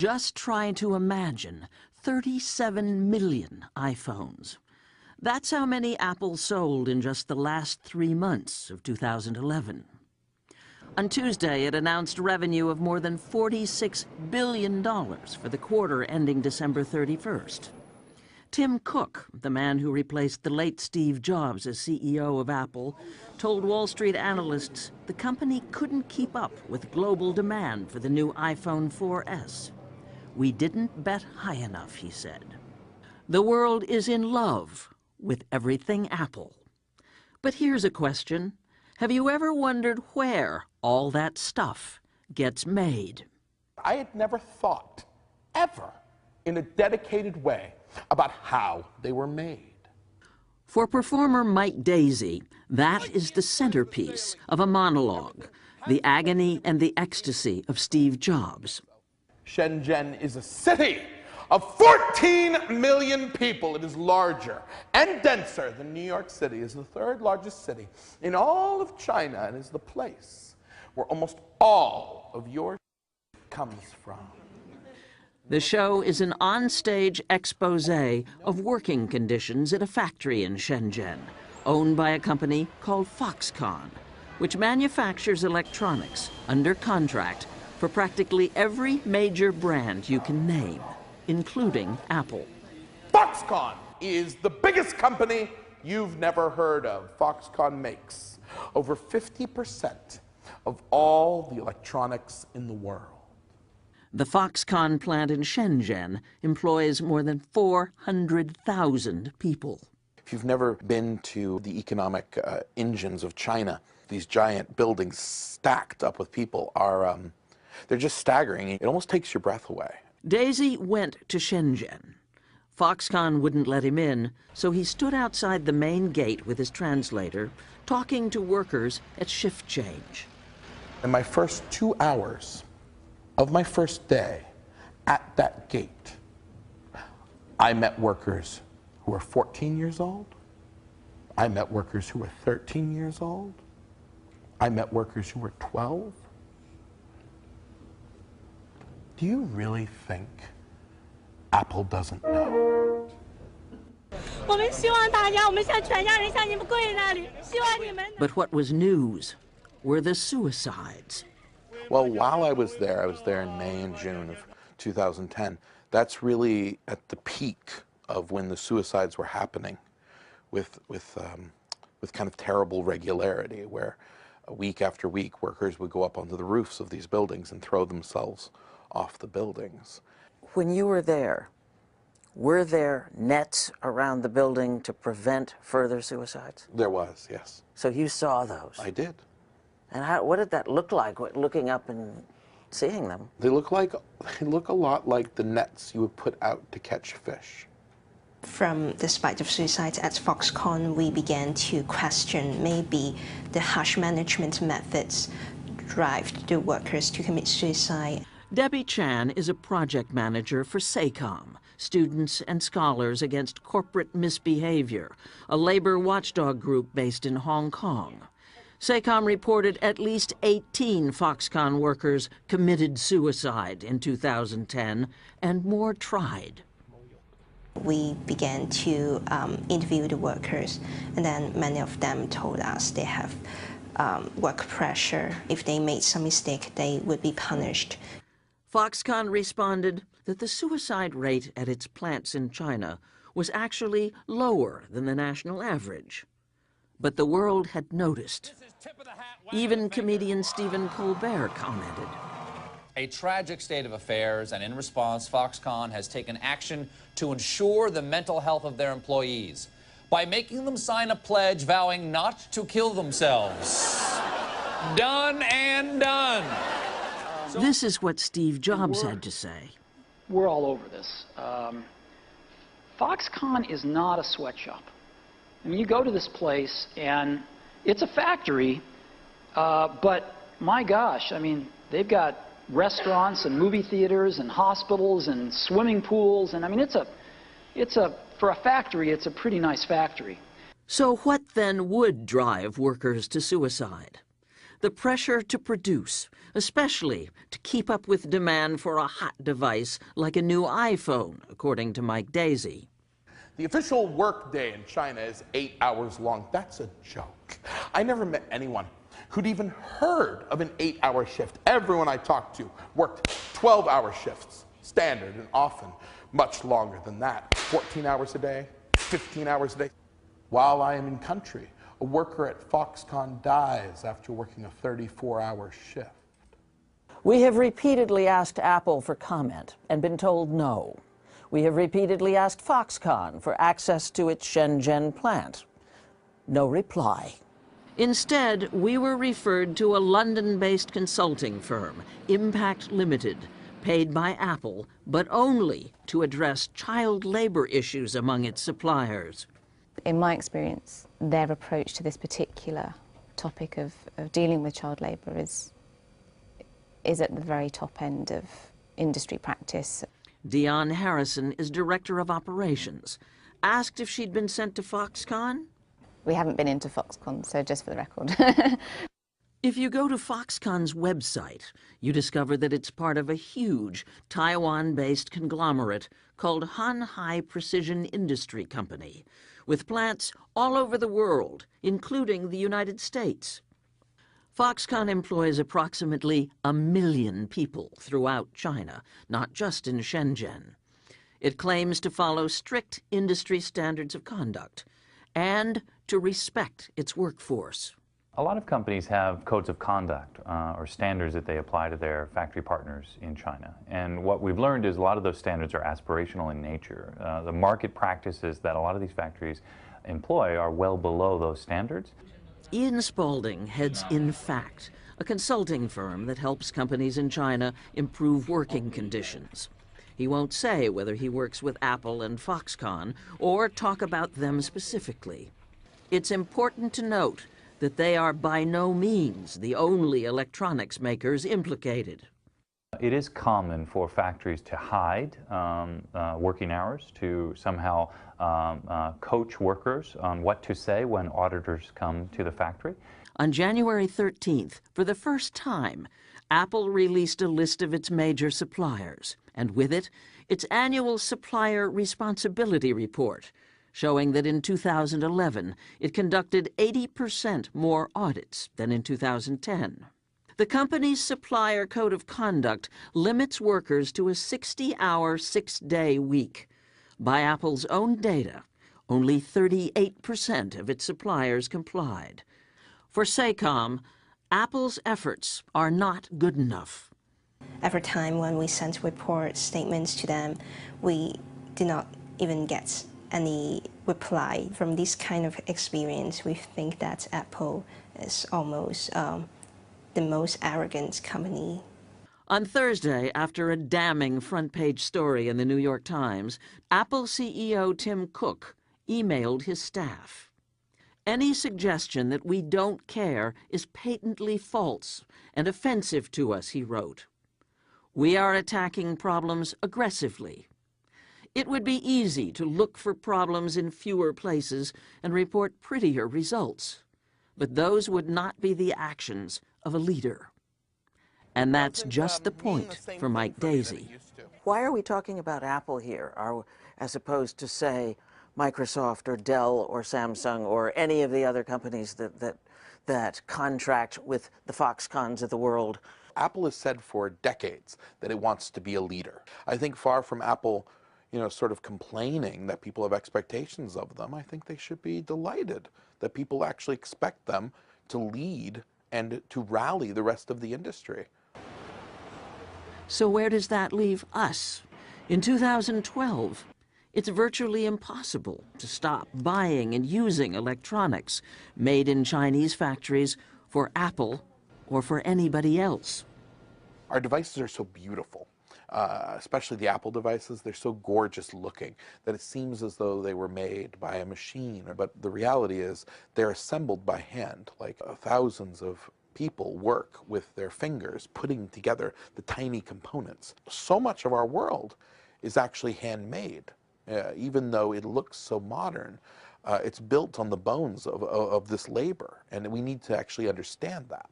Just try to imagine 37 million iPhones. That's how many Apple sold in just the last 3 months of 2011. On Tuesday, it announced revenue of more than $46 billion for the quarter ending December 31st. Tim Cook, the man who replaced the late Steve Jobs as CEO of Apple, told Wall Street analysts the company couldn't keep up with global demand for the new iPhone 4S. "We didn't bet high enough," he said. The world is in love with everything Apple. But here's a question. Have you ever wondered where all that stuff gets made? I had never thought, ever, in a dedicated way, about how they were made. For performer Mike Daisey, that is the centerpiece of a monologue, the agony and the ecstasy of Steve Jobs. Shenzhen is a city of 14 million people. It is larger and denser than New York City. It is the third largest city in all of China and is the place where almost all of your comes from. The show is an on-stage exposé of working conditions at a factory in Shenzhen, owned by a company called Foxconn, which manufactures electronics under contract for practically every major brand you can name, including Apple. Foxconn is the biggest company you've never heard of. Foxconn makes over 50% of all the electronics in the world. The Foxconn plant in Shenzhen employs more than 400,000 people. If you've never been to the economic engines of China, these giant buildings stacked up with people are, they're just staggering. It almost takes your breath away. Daisy went to Shenzhen. Foxconn wouldn't let him in, so he stood outside the main gate with his translator, talking to workers at shift change. In my first 2 hours of my first day at that gate, I met workers who were 14 years old. I met workers who were 13 years old. I met workers who were 12. Do you really think Apple doesn't know? But what was news were the suicides. Well, while I was there in May and June of 2010. That's really at the peak of when the suicides were happening with kind of terrible regularity, where week after week workers would go up onto the roofs of these buildings and throw themselves off the buildings. When you were there, were there nets around the building to prevent further suicides? There was, yes. So you saw those? I did. And what did that look like, looking up and seeing them? They look a lot like the nets you would put out to catch fish. From the spike of suicides at Foxconn, we began to question maybe the harsh management methods drive the workers to commit suicide. Debbie Chan is a project manager for SACOM, Students and Scholars Against Corporate Misbehavior, a labor watchdog group based in Hong Kong. SACOM reported at least 18 Foxconn workers committed suicide in 2010, and more tried. We began to interview the workers, and then many of them told us they have work pressure. If they made some mistake, they would be punished. Foxconn responded that the suicide rate at its plants in China was actually lower than the national average. But the world had noticed. Even comedian Stephen Colbert commented. A tragic state of affairs, and in response, Foxconn has taken action to ensure the mental health of their employees by making them sign a pledge vowing not to kill themselves. Done and done. This is what Steve Jobs had to say. We're all over this. Foxconn is not a sweatshop. I mean, you go to this place, and it's a factory, but my gosh, I mean, they've got restaurants and movie theaters and hospitals and swimming pools, and I mean, for a factory, it's a pretty nice factory. So what then would drive workers to suicide? The pressure to produce, especially to keep up with demand for a hot device like a new iPhone, according to Mike Daisy. The official work day in China is 8 hours long. That's a joke. I never met anyone who'd even heard of an 8-hour shift. Everyone I talked to worked 12-hour shifts, standard, and often much longer than that. 14 hours a day, 15 hours a day. While I am in country, a worker at Foxconn dies after working a 34-hour shift. We have repeatedly asked Apple for comment and been told no. We have repeatedly asked Foxconn for access to its Shenzhen plant. No reply. Instead, we were referred to a London-based consulting firm, Impact Limited, paid by Apple, but only to address child labor issues among its suppliers. In my experience, their approach to this particular topic of dealing with child labour is at the very top end of industry practice. Dion Harrison is Director of Operations. Asked if she'd been sent to Foxconn? We haven't been into Foxconn, so just for the record. If you go to Foxconn's website, you discover that it's part of a huge Taiwan-based conglomerate called Han Hai Precision Industry Company, with plants all over the world, including the United States. Foxconn employs approximately 1 million people throughout China, not just in Shenzhen. It claims to follow strict industry standards of conduct and to respect its workforce. A lot of companies have codes of conduct or standards that they apply to their factory partners in China. And what we've learned is a lot of those standards are aspirational in nature. The market practices that a lot of these factories employ are well below those standards. Ian Spalding heads InFact, a consulting firm that helps companies in China improve working conditions. He won't say whether he works with Apple and Foxconn or talk about them specifically. It's important to note that they are by no means the only electronics makers implicated. It is common for factories to hide working hours, to somehow coach workers on what to say when auditors come to the factory. On January 13th, for the first time, Apple released a list of its major suppliers, and with it, its annual Supplier Responsibility Report, showing that in 2011, it conducted 80% more audits than in 2010. The company's supplier code of conduct limits workers to a 60-hour, 6-day week. By Apple's own data, only 38% of its suppliers complied. For SACOM, Apple's efforts are not good enough. Every time when we sent report statements to them, we did not even get any reply. From this kind of experience, we think that Apple is almost the most arrogant company. On Thursday, after a damning front-page story in the New York Times, Apple CEO Tim Cook emailed his staff. Any suggestion that we don't care is patently false and offensive to us, he wrote. We are attacking problems aggressively. It would be easy to look for problems in fewer places and report prettier results, but those would not be the actions of a leader. And that's just the point for Mike Daisy. Why are we talking about Apple here, as opposed to, say, Microsoft or Dell or Samsung or any of the other companies that contract with the Foxconns of the world? Apple has said for decades that it wants to be a leader. I think far from Apple, sort of complaining that people have expectations of them, I think they should be delighted that people actually expect them to lead and to rally the rest of the industry. So where does that leave us? In 2012, it's virtually impossible to stop buying and using electronics made in Chinese factories for Apple or for anybody else. Our devices are so beautiful, especially the Apple devices. They're so gorgeous looking that it seems as though they were made by a machine. But the reality is they're assembled by hand, like thousands of people work with their fingers putting together the tiny components. So much of our world is actually handmade, even though it looks so modern. It's built on the bones of this labor, and we need to actually understand that.